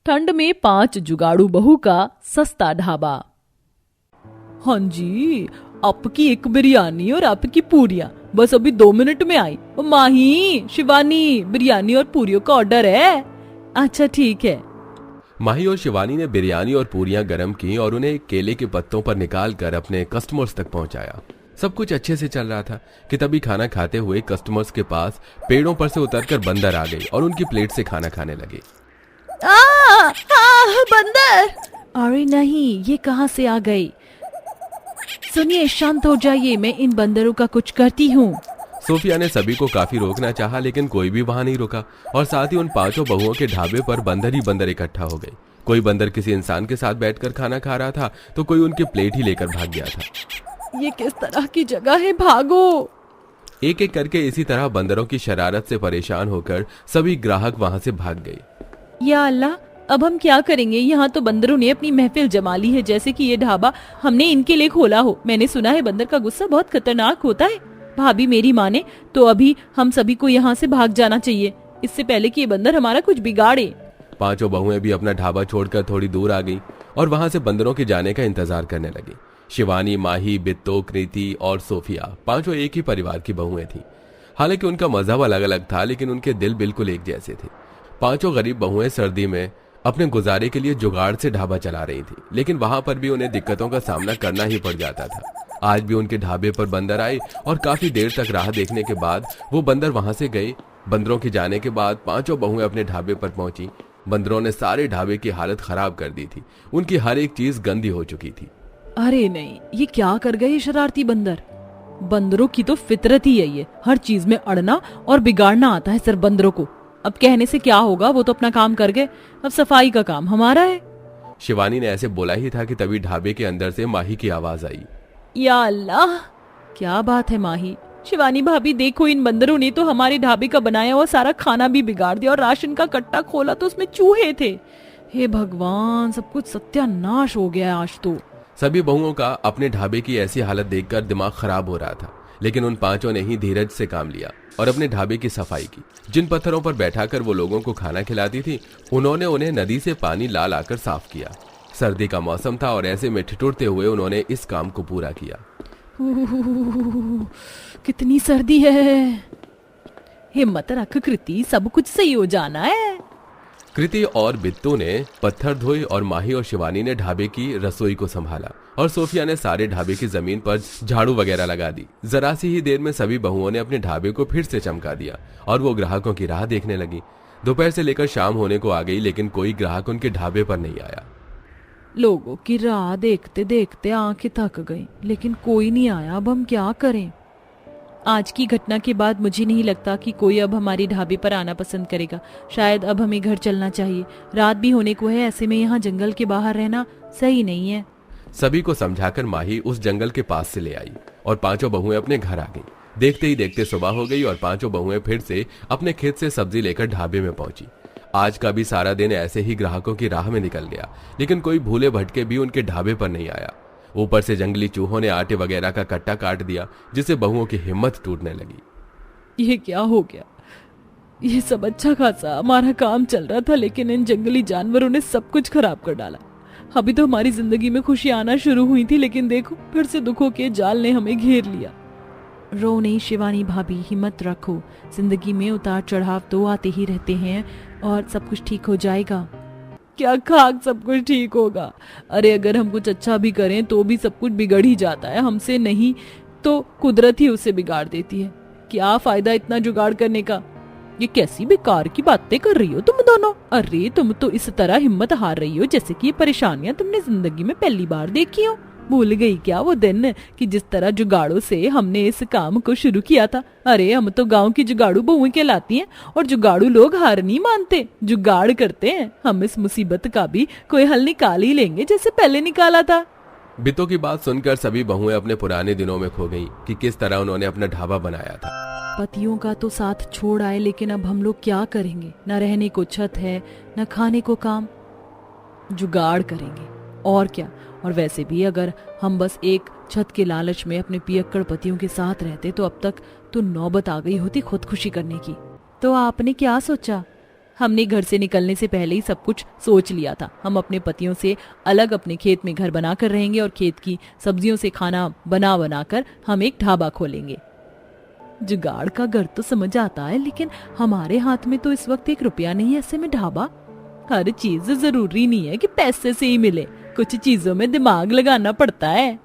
ठंड में 5 जुगाड़ू बहू का सस्ता ढाबा। हाँ जी, आपकी एक बिरयानी और आपकी पूरियां बस अभी 2 मिनट में आई। माही, शिवानी, बिरयानी और पूरियों का ऑर्डर है। अच्छा ठीक है। माही और शिवानी ने बिरयानी और पूरियां गरम की और उन्हें केले के पत्तों पर निकालकर अपने कस्टमर्स तक पहुंचाया। सब कुछ अच्छे से चल रहा था कि तभी खाना खाते हुए कस्टमर्स के पास पेड़ों पर से उतरकर बंदर आ गई और उनकी प्लेट से खाना खाने लगे। बंदर! अरे नहीं, ये कहाँ से आ गई? सुनिए, शांत हो जाइए, मैं इन बंदरों का कुछ करती हूँ। सोफिया ने सभी को काफी रोकना चाहा, लेकिन कोई भी वहां नहीं रुका और साथ ही उन 5 बहुओं के ढाबे पर बंदर ही बंदर इकट्ठा हो गए। कोई बंदर किसी इंसान के साथ बैठकर खाना खा रहा था तो कोई उनकी प्लेट ही लेकर भाग गया था। ये किस तरह की जगह है, भागो! एक एक करके इसी तरह बंदरों की शरारत से परेशान होकर सभी ग्राहक वहां से भाग गए। या अल्लाह, अब हम क्या करेंगे? यहाँ तो बंदरों ने अपनी महफिल जमा ली है, जैसे कि ये ढाबा हमने इनके लिए खोला हो। मैंने सुना है बंदर का गुस्सा बहुत खतरनाक होता है। भाभी मेरी माने तो अभी हम सभी को यहाँ से भाग जाना चाहिए, इससे पहले कि ये बंदर हमारा कुछ बिगाड़े। 5 बहुएं भी अपना ढाबा छोड़कर थोड़ी दूर आ गई और वहां से बंदरों के जाने का इंतजार करने लगी। शिवानी, माही, बित्तो, कृति और सोफिया 5 एक ही परिवार की बहुएं थीं। हालांकि उनका मजहब अलग अलग था, लेकिन उनके दिल बिल्कुल एक जैसे थे। 5 गरीब बहुएं सर्दी में अपने गुजारे के लिए जुगाड़ से ढाबा चला रही थी, लेकिन वहां पर भी उन्हें दिक्कतों का सामना करना ही पड़ जाता था। आज भी उनके ढाबे पर बंदर आए और काफी देर तक राह देखने के बाद वो बंदर वहां से गए। बंदरों के जाने के बाद 5 बहुएं अपने ढाबे पर पहुंची। बंदरों ने सारे ढाबे की हालत खराब कर दी थी। उनकी हर एक चीज गंदी हो चुकी थी। अरे नहीं, ये क्या कर गए शरारती बंदर? बंदरों की तो फितरत ही है ये, हर चीज में अड़ना और बिगाड़ना आता है सर बंदरों को। अब कहने से क्या होगा, वो तो अपना काम कर गए, अब सफाई का काम हमारा है। शिवानी ने ऐसे बोला ही था कि तभी ढाबे के अंदर से माही की आवाज आई। या अल्लाह, क्या बात है माही! शिवानी भाभी देखो, इन बंदरों ने तो हमारे ढाबे का बनाया हुआ सारा खाना भी बिगाड़ दिया और राशन का कट्टा खोला तो उसमें चूहे थे। हे भगवान, सब कुछ सत्यानाश हो गया आज तो। सभी बहुओं का अपने ढाबे की ऐसी हालत देखकर दिमाग खराब हो रहा था, लेकिन उन 5 ने ही धीरज से काम लिया और अपने ढाबे की सफाई की। जिन पत्थरों पर बैठाकर वो लोगों को खाना खिलाती थी, उन्होंने उन्हें नदी से पानी ला लाकर साफ किया। सर्दी का मौसम था और ऐसे में ठिठुरते हुए उन्होंने इस काम को पूरा किया। कितनी सर्दी है! हिम्मत रख कृति, सब कुछ सही हो जाना है। कृति और बित्तू ने पत्थर धोए और माही और शिवानी ने ढाबे की रसोई को संभाला और सोफिया ने सारे ढाबे की जमीन पर झाड़ू वगैरह लगा दी। जरा सी ही देर में सभी बहुओं ने अपने ढाबे को फिर से चमका दिया और वो ग्राहकों की राह देखने लगी। दोपहर से लेकर शाम होने को आ गई, लेकिन कोई ग्राहक उनके ढाबे पर नहीं आया। लोगों की राह देखते देखते आंखें थक गईं, लेकिन कोई नहीं आया। अब हम क्या करें? आज की घटना के बाद मुझे नहीं लगता कि कोई अब हमारे ढाबे पर आना पसंद करेगा। शायद अब हमें घर चलना चाहिए। रात भी होने को है, ऐसे में यहाँ जंगल के बाहर रहना सही नहीं है। सभी को समझाकर माही उस जंगल के पास से ले आई और 5 बहुएं अपने घर आ गईं। देखते ही देखते सुबह हो गई और 5 बहुएं फिर से अपने खेत से सब्जी लेकर ढाबे में पहुंची। आज का भी सारा दिन ऐसे ही ग्राहकों की राह में निकल गया, लेकिन कोई भूले भटके भी उनके ढाबे पर नहीं आया। ऊपर से जंगली चूहों ने आटे वगैरह का कट्टा काट दिया, जिससे बहुओं की हिम्मत टूटने लगी। ये क्या हो गया? ये सब अच्छा खासा हमारा काम चल रहा था, लेकिन इन जंगली जानवरों ने सब कुछ खराब कर डाला। अभी तो हमारी जिंदगी में खुशी आना शुरू हुई थी, लेकिन देखो फिर से दुखों के जाल ने हमें घेर लिया। रो नहीं शिवानी भाभी, हिम्मत रखो। जिंदगी में उतार चढ़ाव तो आते ही रहते हैं और सब कुछ ठीक हो जाएगा। क्या खाक सब कुछ ठीक होगा? अरे अगर हम कुछ अच्छा भी करें तो भी सब कुछ बिगड़ ही जाता है। हमसे नहीं तो कुदरत ही उसे बिगाड़ देती है। क्या फायदा इतना जुगाड़ करने का? ये कैसी बेकार की बातें कर रही हो तुम दोनों? अरे तुम तो इस तरह हिम्मत हार रही हो जैसे कि ये परेशानियां तुमने जिंदगी में पहली बार देखी हो। भूल गई क्या वो दिन कि जिस तरह जुगाड़ों से हमने इस काम को शुरू किया था? अरे हम तो गांव की जुगाड़ू बहुएं कहलाती हैं और जुगाड़ू लोग हार नहीं मानते, जुगाड़ करते हैं। हम इस मुसीबत का भी कोई हल निकाल ही लेंगे जैसे पहले निकाला था। बित्तो की बात सुनकर सभी बहुएं अपने पुराने दिनों में खो गईं कि किस तरह उन्होंने अपना ढाबा बनाया था। पतियों का तो साथ छोड़ आए, लेकिन अब हम लोग क्या करेंगे? न रहने को छत है, न खाने को काम। जुगाड़ करेंगे और क्या। और वैसे भी अगर हम बस एक छत के लालच में अपने पियक्कड़ पतियों के साथ रहते तो अब तक तो नौबत आ गई होती खुदकुशी करने की। तो आपने क्या सोचा? हमने घर से निकलने से पहले ही सब कुछ सोच लिया था। हम अपने पतियों से अलग अपने खेत में घर बनाकर रहेंगे और खेत की सब्जियों से खाना बना बना कर हम एक ढाबा खोलेंगे। जुगाड़ का घर तो समझ आता है, लेकिन हमारे हाथ में तो इस वक्त 1 रुपया नहीं है, ऐसे में ढाबा? हर चीज जरूरी नहीं है कि पैसे से ही मिले, कुछ चीजों में दिमाग लगाना पड़ता है।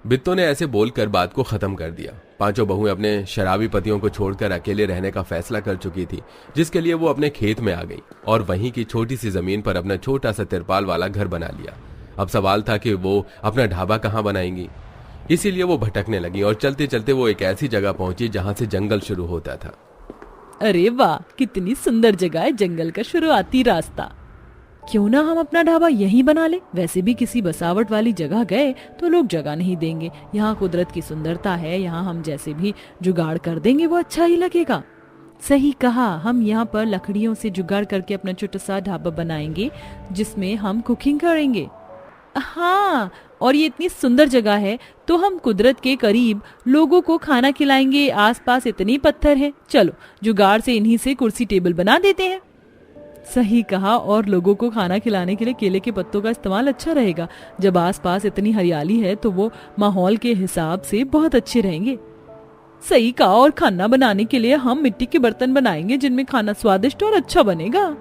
बिट्टो ने ऐसे बोलकर बात को खत्म कर दिया। पांचों बहुएं अपने शराबी पतियों को छोड़कर अकेले रहने का फैसला कर चुकी थी, जिसके लिए वो अपने खेत में आ गई और वहीं की छोटी सी जमीन पर अपना छोटा सा तिरपाल वाला घर बना लिया। अब सवाल था कि वो अपना ढाबा कहाँ बनाएंगी। इसीलिए वो भटकने लगी और चलते चलते वो एक ऐसी जगह पहुंची जहां से जंगल शुरू होता था। अरे वाह, कितनी सुंदर जगह है, जंगल का शुरुआती रास्ता। क्यों ना हम अपना ढाबा यहीं बना ले। वैसे भी किसी बसावट वाली जगह गए तो लोग जगह नहीं देंगे। यहाँ कुदरत की सुंदरता है, यहाँ हम जैसे भी जुगाड़ कर देंगे वो अच्छा ही लगेगा। सही कहा, हम यहाँ पर लकड़ियों से जुगाड़ करके अपना छोटा सा ढाबा बनाएंगे जिसमें हम कुकिंग करेंगे। हाँ, और ये इतनी सुंदर जगह है तो हम कुदरत के करीब लोगों को खाना खिलाएंगे। आसपास इतने पत्थर हैं, चलो जुगाड़ से इन्हीं से कुर्सी टेबल बना देते हैं। सही कहा, और लोगों को खाना खिलाने के लिए केले के पत्तों का इस्तेमाल अच्छा रहेगा। जब आसपास इतनी हरियाली है तो वो माहौल के हिसाब से बहुत अच्छे रहेंगे। सही कहा, और खाना बनाने के लिए हम मिट्टी के बर्तन बनाएंगे जिनमें खाना स्वादिष्ट और अच्छा बनेगा।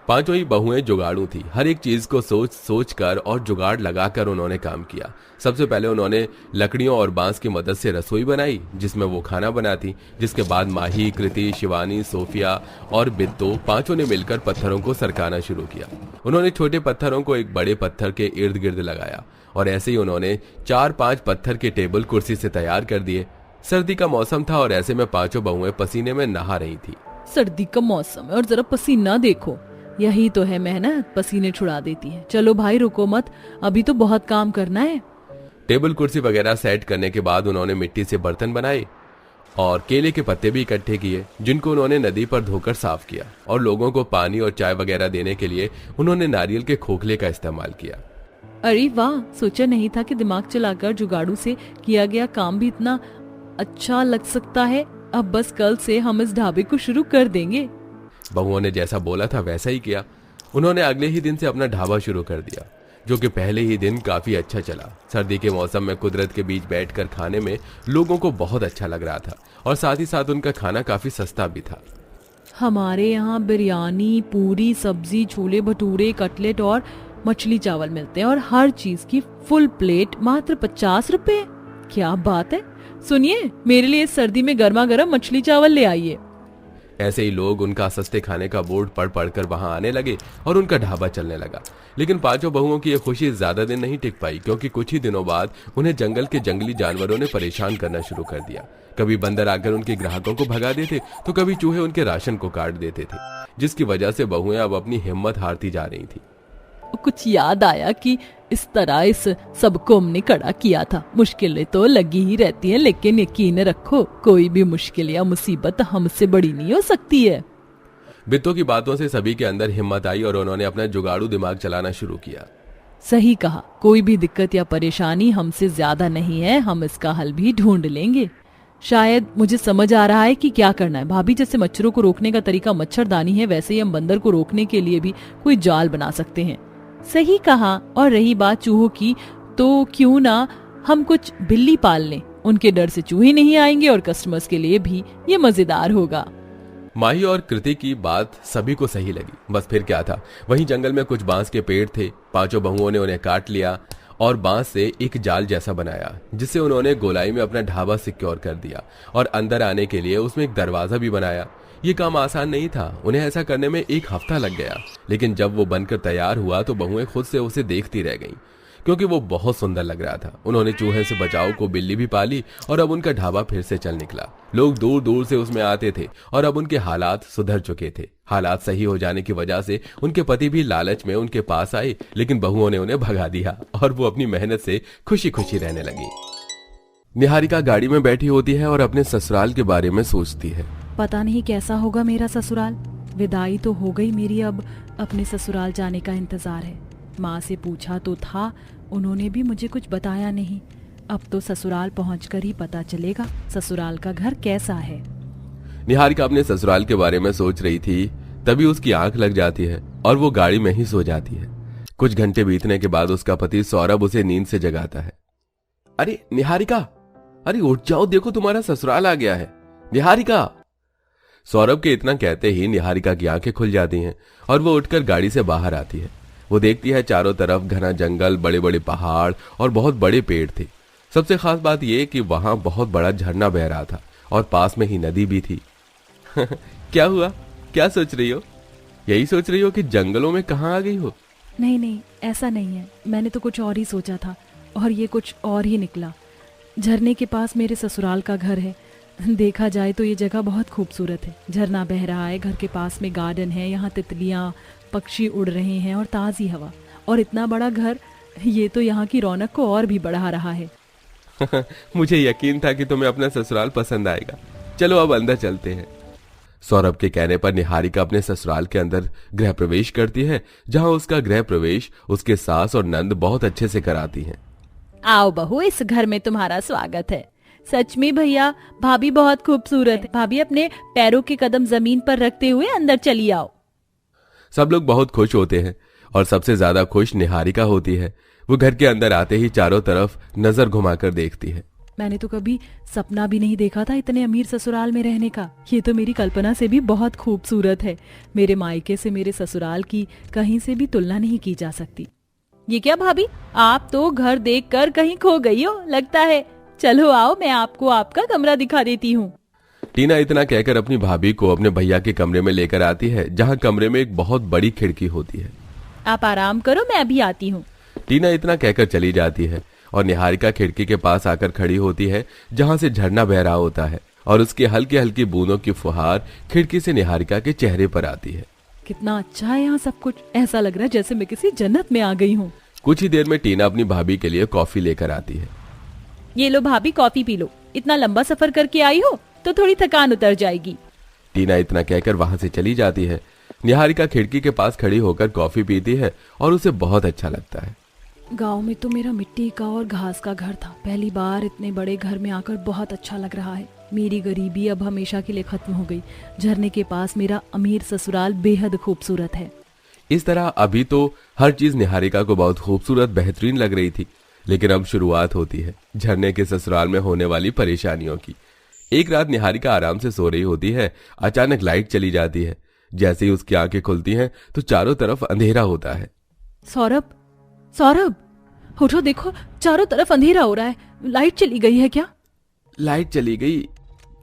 पांचों ही बहुएं जुगाड़ू थी। हर एक चीज को सोच सोच कर और जुगाड़ लगाकर उन्होंने काम किया। सबसे पहले उन्होंने लकड़ियों और बांस की मदद से रसोई बनाई जिसमें वो खाना बनाती। जिसके बाद माही, कृति, शिवानी, सोफिया और बिट्टो पांचों ने मिलकर पत्थरों को सरकाना शुरू किया। उन्होंने छोटे पत्थरों को एक बड़े पत्थर के इर्द गिर्द लगाया और ऐसे ही उन्होंने 4-5 पत्थर के टेबल कुर्सी से तैयार कर दिए। सर्दी का मौसम था और ऐसे में पांचों बहुएं पसीने में नहा रही थी। सर्दी का मौसम है और जरा पसीना देखो, यही तो है मेहनत, पसीने छुड़ा देती है। चलो भाई रुको मत, अभी तो बहुत काम करना है। टेबल कुर्सी वगैरह सेट करने के बाद उन्होंने मिट्टी से बर्तन बनाए और केले के पत्ते भी इकट्ठे किए जिनको उन्होंने नदी पर धोकर साफ किया। और लोगों को पानी और चाय वगैरह देने के लिए उन्होंने नारियल के खोखले का इस्तेमाल किया। अरे वाह, सोचा नहीं था कि दिमाग चलाकर जुगाड़ू से किया गया काम भी इतना अच्छा लग सकता है। अब बस कल से हम इस ढाबे को शुरू कर देंगे। बहुओं ने जैसा बोला था वैसा ही किया। उन्होंने अगले ही दिन से अपना ढाबा शुरू कर दिया, जो कि पहले ही दिन काफी अच्छा चला। सर्दी के मौसम में कुदरत के बीच बैठकर खाने में लोगों को बहुत अच्छा लग रहा था और साथ ही साथ उनका खाना काफी सस्ता भी था। हमारे यहाँ बिरयानी, पूरी सब्जी, छोले भटूरे, कटलेट और मछली चावल मिलते हैं और हर चीज की फुल प्लेट मात्र 50 रुपए। क्या बात है, सुनिए मेरे लिए इस सर्दी में गर्मा गर्म मछली चावल ले आइए। ऐसे ही लोग उनका सस्ते खाने का बोर्ड पढ़ पढ़कर वहां आने लगे और उनका ढाबा चलने लगा। लेकिन पांचों बहुओं की यह खुशी ज्यादा दिन नहीं टिक पाई, क्योंकि कुछ ही दिनों बाद उन्हें जंगल के जंगली जानवरों ने परेशान करना शुरू कर दिया। कभी बंदर आकर उनके ग्राहकों को भगा देते तो कभी चूहे उनके राशन को काट देते थे, जिसकी वजह से बहुएं अब अपनी हिम्मत हारती जा रही थी। कुछ याद आया कि इस तरह इस सबको हमने खड़ा किया था। मुश्किलें तो लगी ही रहती हैं, लेकिन यकीन रखो कोई भी मुश्किल या मुसीबत हमसे बड़ी नहीं हो सकती है। बिट्टो की बातों से सभी के अंदर हिम्मत आई और उन्होंने अपना जुगाड़ू दिमाग चलाना शुरू किया। सही कहा, कोई भी दिक्कत या परेशानी हमसे ज्यादा नहीं है, हम इसका हल भी ढूंढ लेंगे। शायद मुझे समझ आ रहा है कि क्या करना है। भाभी, जैसे मच्छरों को रोकने का तरीका मच्छरदानी है, वैसे ही हम बंदर को रोकने के लिए भी कोई जाल बना सकते हैं। सही कहा, और रही बात चूहों की, तो क्यों ना हम कुछ बिल्ली पाल लें। उनके डर से चूहे नहीं आएंगे और कस्टमर्स के लिए भी ये मजेदार होगा। माही और कृति की बात सभी को सही लगी। बस फिर क्या था, वहीं जंगल में कुछ बांस के पेड़ थे। पांचों बहुओं ने उन्हें काट लिया और बांस से एक जाल जैसा बनाया, जिससे उन्होंने गोलाई में अपना ढाबा सिक्योर कर दिया और अंदर आने के लिए उसमें एक दरवाजा भी बनाया। ये काम आसान नहीं था, उन्हें ऐसा करने में 1 हफ्ता लग गया। लेकिन जब वो बनकर तैयार हुआ तो बहुएं खुद से उसे देखती रह गईं, क्योंकि वो बहुत सुंदर लग रहा था। उन्होंने चूहे से बचाव को बिल्ली भी पाली और अब उनका ढाबा फिर से चल निकला। लोग दूर दूर से उसमें आते थे और अब उनके हालात सुधर चुके थे। हालात सही हो जाने की वजह से उनके पति भी लालच में उनके पास आए, लेकिन बहुओं ने उन्हें भगा दिया और वो अपनी मेहनत से खुशी खुशी रहने लगी। निहारिका गाड़ी में बैठी होती है और अपने ससुराल के बारे में सोचती है। पता नहीं कैसा होगा मेरा ससुराल। विदाई तो हो गई मेरी, अब अपने ससुराल जाने का इंतजार है। माँ से पूछा तो था, उन्होंने भी मुझे कुछ बताया नहीं। अब तो ससुराल पहुंचकर ही पता चलेगा ससुराल का घर कैसा है। निहारिका अपने ससुराल के बारे में सोच रही थी तभी उसकी आंख लग जाती है और वो गाड़ी में ही सो जाती है। कुछ घंटे बीतने के बाद उसका पति सौरभ उसे नींद से जगाता है। अरे निहारिका, अरे उठ जाओ, देखो तुम्हारा ससुराल आ गया है, निहारिका। सौरभ के इतना कहते ही निहारिका की आंखें खुल जाती हैं और वो उठकर गाड़ी से बाहर आती है। वो देखती है चारों तरफ घना जंगल, बड़े बड़े पहाड़ और बहुत बड़े पेड़ थे। सबसे खास बात यह कि वहां बहुत बड़ा झरना बह रहा था और पास में ही नदी भी थी। क्या हुआ, क्या सोच रही हो? यही सोच रही हो कि जंगलों में कहाँ आ गई हो? नहीं नहीं, ऐसा नहीं है, मैंने तो कुछ और ही सोचा था और ये कुछ और ही निकला। झरने के पास मेरे ससुराल का घर है। देखा जाए तो ये जगह बहुत खूबसूरत है। झरना बह रहा है, घर के पास में गार्डन है, यहाँ तितलियाँ पक्षी उड़ रहे हैं और ताज़ी हवा, और इतना बड़ा घर, ये तो यहाँ की रौनक को और भी बढ़ा रहा है। मुझे यकीन था कि तुम्हें अपना ससुराल पसंद आएगा। चलो अब अंदर चलते हैं। सौरभ के कहने पर निहारिका अपने ससुराल के अंदर गृह प्रवेश करती है, जहां उसका गृह प्रवेश उसके सास और नंद बहुत अच्छे से कराती हैं। आओ बहू, इस घर में तुम्हारा स्वागत है। सच में भैया, भाभी बहुत खूबसूरत है। भाभी अपने पैरों के कदम जमीन पर रखते हुए अंदर चली आओ। सब लोग बहुत खुश होते हैं और सबसे ज्यादा खुश निहारिका होती है। वो घर के अंदर आते ही चारों तरफ नजर घुमाकर देखती है। मैंने तो कभी सपना भी नहीं देखा था इतने अमीर ससुराल में रहने का। ये तो मेरी कल्पना से भी बहुत खूबसूरत है। मेरे मायके से मेरे ससुराल की कहीं से भी तुलना नहीं की जा सकती। ये क्या भाभी, आप तो घर देखकर कहीं खो गई हो लगता है। चलो आओ, मैं आपको आपका कमरा दिखा देती हूँ। टीना इतना कहकर अपनी भाभी को अपने भैया के कमरे में लेकर आती है, जहाँ कमरे में एक बहुत बड़ी खिड़की होती है। आप आराम करो, मैं अभी आती हूँ। टीना इतना कहकर चली जाती है और निहारिका खिड़की के पास आकर खड़ी होती है, जहां से झरना बह रहा होता है और उसकी हल्की हल्की बूंदों की फुहार खिड़की से निहारिका के चेहरे पर आती है। कितना अच्छा है यहाँ सब कुछ, ऐसा लग रहा है जैसे मैं किसी जन्नत में आ गई हूँ। कुछ ही देर में टीना अपनी भाभी के लिए कॉफी लेकर आती है। ये लो भाभी, कॉफी पी लो। इतना लंबा सफर करके आई हो तो थोड़ी थकान उतर जाएगी। टीना इतना कहकर वहां से चली जाती है। निहारिका खिड़की के पास खड़ी होकर कॉफी पीती है और उसे बहुत अच्छा लगता है। गांव में तो मेरा मिट्टी का और घास का घर था। पहली बार इतने बड़े घर में आकर बहुत अच्छा लग रहा है। मेरी गरीबी अब हमेशा के लिए खत्म हो गई। झरने के पास मेरा अमीर ससुराल बेहद खूबसूरत है। इस तरह अभी तो हर चीज निहारिका को बहुत खूबसूरत, बेहतरीन लग रही थी, लेकिन अब शुरुआत होती है झरने के ससुराल में होने वाली परेशानियों की। एक रात निहारिका आराम से सो रही होती है। अचानक लाइट चली जाती है। जैसे ही उसकी आंखें खुलती हैं तो चारों तरफ अंधेरा होता है। सौरभ, सौरभ उठो, देखो चारों तरफ अंधेरा हो रहा है। लाइट चली गई है क्या? लाइट चली गई?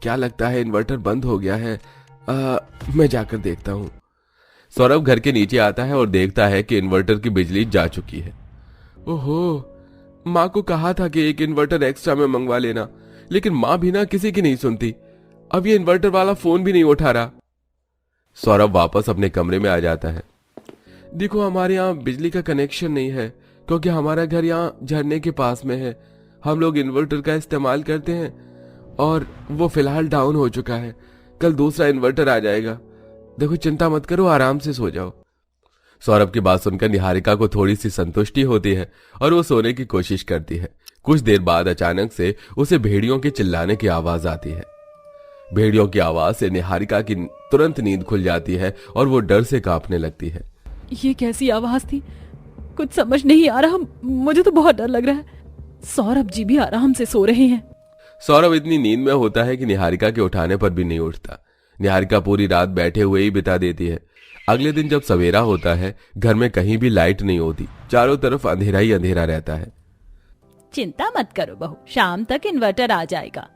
क्या लगता है इन्वर्टर बंद हो गया है। मैं जाकर देखता हूँ। सौरभ घर के नीचे आता है और देखता है कि इन्वर्टर की बिजली जा चुकी है। ओहो, माँ को कहा था कि एक इन्वर्टर एक्स्ट्रा में मंगवा लेना, लेकिन माँ भी ना किसी की नहीं सुनती। अब ये इन्वर्टर वाला फोन भी नहीं उठा रहा। सौरभ वापस अपने कमरे में आ जाता है। देखो, हमारे यहाँ बिजली का कनेक्शन नहीं है क्योंकि हमारा घर यहाँ झरने के पास में है। हम लोग इन्वर्टर का इस्तेमाल करते हैं और वो फिलहाल डाउन हो चुका है। कल दूसरा इन्वर्टर आ जाएगा। देखो, चिंता मत करो, आराम से सो जाओ। सौरभ की बात सुनकर निहारिका को थोड़ी सी संतुष्टि होती है और वो सोने की कोशिश करती है। कुछ देर बाद अचानक से उसे भेड़ियों के चिल्लाने की आवाज आती है। भेड़ियों की आवाज से निहारिका की तुरंत नींद खुल जाती है और वो डर से कांपने लगती है। ये कैसी आवाज थी? कुछ समझ नहीं आ रहा, मुझे तो बहुत डर लग रहा है। सौरभ जी भी आराम से सो रहे हैं। सौरभ इतनी नींद में होता है कि निहारिका के उठाने पर भी नहीं उठता। निहारिका पूरी रात बैठे हुए ही बिता देती है। अगले दिन जब सवेरा होता है, घर में कहीं भी लाइट नहीं होती। चारों तरफ अंधेरा ही अंधेरा रहता है। चिंता मत करो बहू, शाम तक इन्वर्टर आ जाएगा।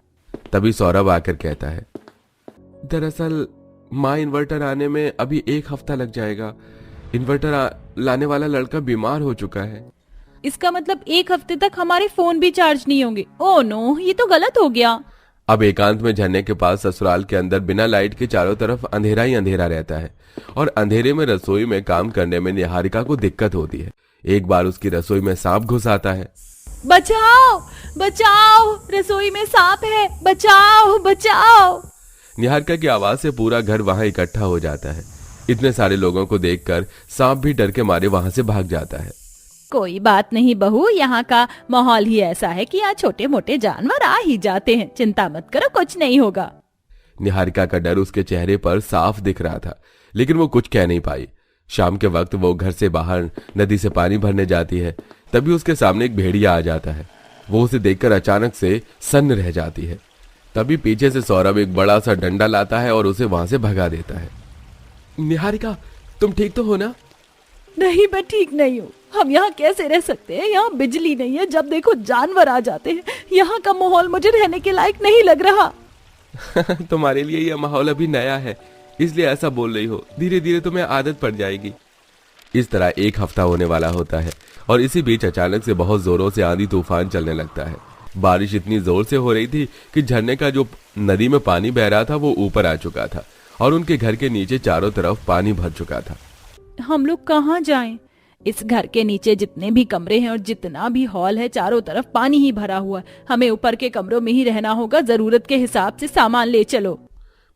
तभी सौरभ आकर कहता है, दरअसल माँ, इन्वर्टर आने में अभी 1 हफ्ता लग जाएगा। इन्वर्टर लाने वाला लड़का बीमार हो चुका है। इसका मतलब 1 हफ्ते तक हमारे फोन भी चार्ज नहीं होंगे। ओह नो, ये तो गलत हो गया। अब एकांत में झरने के पास ससुराल के अंदर बिना लाइट के चारों तरफ अंधेरा ही अंधेरा रहता है और अंधेरे में रसोई में काम करने में निहारिका को दिक्कत होती है। एक बार उसकी रसोई में सांप घुस आता है। बचाओ बचाओ, रसोई में सांप है, बचाओ बचाओ। निहारिका की आवाज से पूरा घर वहां इकट्ठा हो जाता है। इतने सारे लोगों को देखकर सांप भी डर के मारे वहां से भाग जाता है। कोई बात नहीं बहू, यहाँ का माहौल ही ऐसा है कि यहाँ छोटे मोटे जानवर आ ही जाते हैं। चिंता मत करो, कुछ नहीं होगा। निहारिका का डर उसके चेहरे पर साफ दिख रहा था, लेकिन वो कुछ कह नहीं पाई। शाम के वक्त वो घर से बाहर नदी से पानी भरने जाती है, तभी उसके सामने एक भेड़िया आ जाता है। वो उसे देखकर अचानक से सन्न रह जाती है। तभी पीछे से सौरभ एक बड़ा सा डंडा लाता है और उसे वहां से भगा देता है। निहारिका, तुम ठीक तो हो ना? नहीं, मैं ठीक नहीं हूँ। हम यहाँ कैसे रह सकते हैं? यहाँ बिजली नहीं है, जब देखो जानवर आ जाते हैं। यहाँ का माहौल मुझे रहने के लायक नहीं लग रहा। तुम्हारे लिए यह माहौल अभी नया है, इसलिए ऐसा बोल रही हो। धीरे धीरे तुम्हें आदत पड़ जाएगी। इस तरह एक हफ्ता होने वाला होता है और इसी बीच अचानक से बहुत जोरों से आंधी तूफान चलने लगता है। बारिश इतनी जोर से हो रही थी कि झरने का जो नदी में पानी बह रहा था वो ऊपर आ चुका था और उनके घर के नीचे चारों तरफ पानी भर चुका था। हम लोग कहाँ जाएं? इस घर के नीचे जितने भी कमरे हैं और जितना भी हॉल है, चारों तरफ पानी ही भरा हुआ है। हमें ऊपर के कमरों में ही रहना होगा। जरूरत के हिसाब से सामान ले चलो।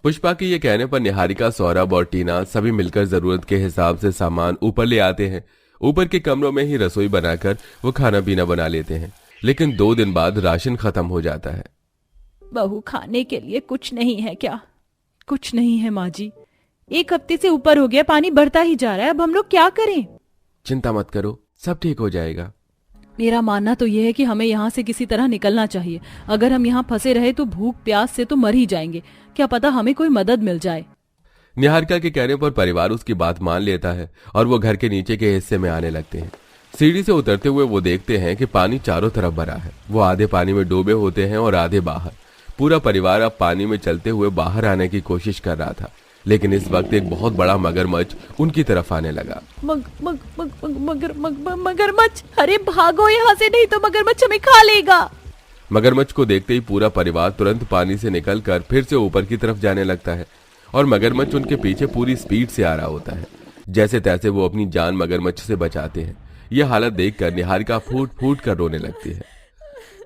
पुष्पा के ये कहने पर निहारिका, सौरभ और टीना सभी मिलकर जरूरत के हिसाब से सामान ऊपर ले आते हैं। ऊपर के कमरों में ही रसोई बनाकर वो खाना पीना बना लेते हैं। लेकिन 2 दिन बाद राशन खत्म हो जाता है। बहू, खाने के लिए कुछ नहीं है क्या? कुछ नहीं है माँ जी। 1 हफ्ते से ऊपर हो गया, पानी बढ़ता ही जा रहा है। अब हम लोग क्या करें? चिंता मत करो, सब ठीक हो जाएगा। मेरा मानना तो यह है कि हमें यहाँ से किसी तरह निकलना चाहिए। अगर हम यहाँ फंसे रहे तो भूख प्यास से तो मर ही जाएंगे। क्या पता हमें कोई मदद मिल जाए। निहारिका के कहने पर परिवार उसकी बात मान लेता है और वो घर के नीचे के हिस्से में आने लगते हैं। सीढ़ी से उतरते हुए वो देखते हैं कि पानी चारों तरफ भरा है। वो आधे पानी में डूबे होते हैं और आधे बाहर। पूरा परिवार अब पानी में चलते हुए बाहर आने की कोशिश कर रहा था, लेकिन इस वक्त एक बहुत बड़ा मगरमच्छ उनकी तरफ आने लगा। मगरमच्छ! अरे भागो यहाँ से, नहीं तो मगरमच्छ हमें खा लेगा। मगरमच्छ को देखते ही पूरा परिवार तुरंत पानी से निकलकर फिर से ऊपर की तरफ जाने लगता है और मगरमच्छ उनके पीछे पूरी स्पीड से आ रहा होता है। जैसे तैसे वो अपनी जान मगरमच्छ से बचाते हैं। यह हालत देखकर निहारिका फूट फूट कर रोने लगती है।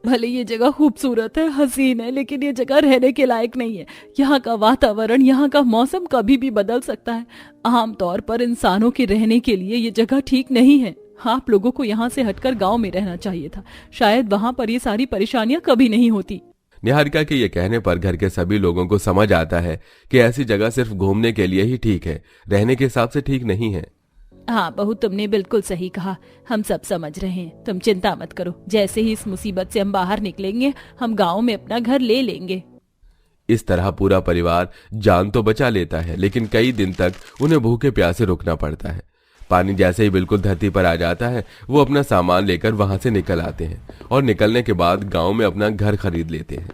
भले ये जगह खूबसूरत है, हसीन है, लेकिन ये जगह रहने के लायक नहीं है। यहाँ का वातावरण, यहाँ का मौसम कभी भी बदल सकता है। आमतौर पर इंसानों के रहने के लिए ये जगह ठीक नहीं है। आप लोगों को यहाँ से हटकर गांव में रहना चाहिए था। शायद वहाँ पर ये सारी परेशानियां कभी नहीं होती। निहारिका के ये कहने पर घर के सभी लोगों को समझ आता है कि ऐसी जगह सिर्फ घूमने के लिए ही ठीक है, रहने के हिसाब से ठीक नहीं है। हाँ बहू, तुमने बिल्कुल सही कहा। हम सब समझ रहे हैं, तुम चिंता मत करो। जैसे ही इस मुसीबत से हम बाहर निकलेंगे, हम गांव में अपना घर ले लेंगे। इस तरह पूरा परिवार जान तो बचा लेता है, लेकिन कई दिन तक उन्हें भूखे प्यासे रुकना पड़ता है। पानी जैसे ही बिल्कुल धरती पर आ जाता है, वो अपना सामान लेकर वहां से निकल आते हैं और निकलने के बाद गांव में अपना घर खरीद लेते हैं।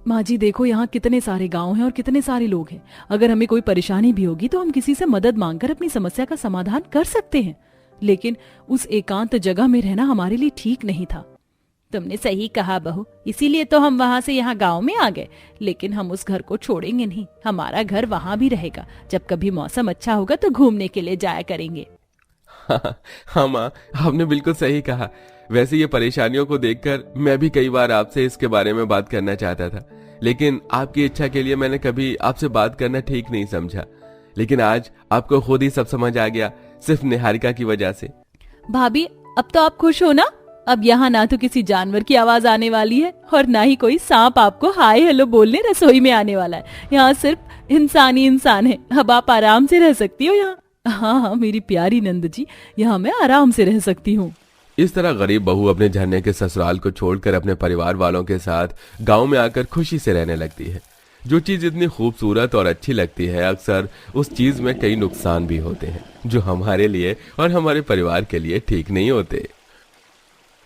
माँ जी देखो, यहाँ कितने सारे गांव हैं और कितने सारे लोग हैं। अगर हमें कोई परेशानी भी होगी तो हम किसी से मदद मांगकर अपनी समस्या का समाधान कर सकते हैं। लेकिन उस एकांत जगह में रहना हमारे लिए ठीक नहीं था। तुमने सही कहा बहू, इसीलिए तो हम वहाँ से यहाँ गांव में आ गए। लेकिन हम उस घर को छोड़ेंगे नहीं। हमारा घर वहाँ भी रहेगा। जब कभी मौसम अच्छा होगा तो घूमने के लिए जाया करेंगे। हाँ माँ, आपने बिल्कुल सही कहा। वैसे ये परेशानियों को देखकर मैं भी कई बार आपसे इसके बारे में बात करना चाहता था, लेकिन आपकी इच्छा के लिए मैंने कभी आपसे बात करना ठीक नहीं समझा। लेकिन आज आपको खुद ही सब समझ आ गया, सिर्फ निहारिका की वजह से। भाभी, अब तो आप खुश हो ना? अब यहाँ ना तो किसी जानवर की आवाज आने वाली है और ना ही कोई सांप आपको हाय हेलो बोलने रसोई में आने वाला है। यहाँ सिर्फ इंसान ही इंसान है। अब आप आराम से रह सकती हो यहाँ। हाँ हाँ मेरी प्यारी नंद जी, यहाँ मैं आराम से रह सकती हूँ। इस तरह गरीब बहू अपने झरने के ससुराल को छोड़कर अपने परिवार वालों के साथ गांव में आकर खुशी से रहने लगती है। जो चीज इतनी खूबसूरत और अच्छी लगती है, अक्सर उस चीज में कई नुकसान भी होते हैं जो हमारे लिए और हमारे परिवार के लिए ठीक नहीं होते।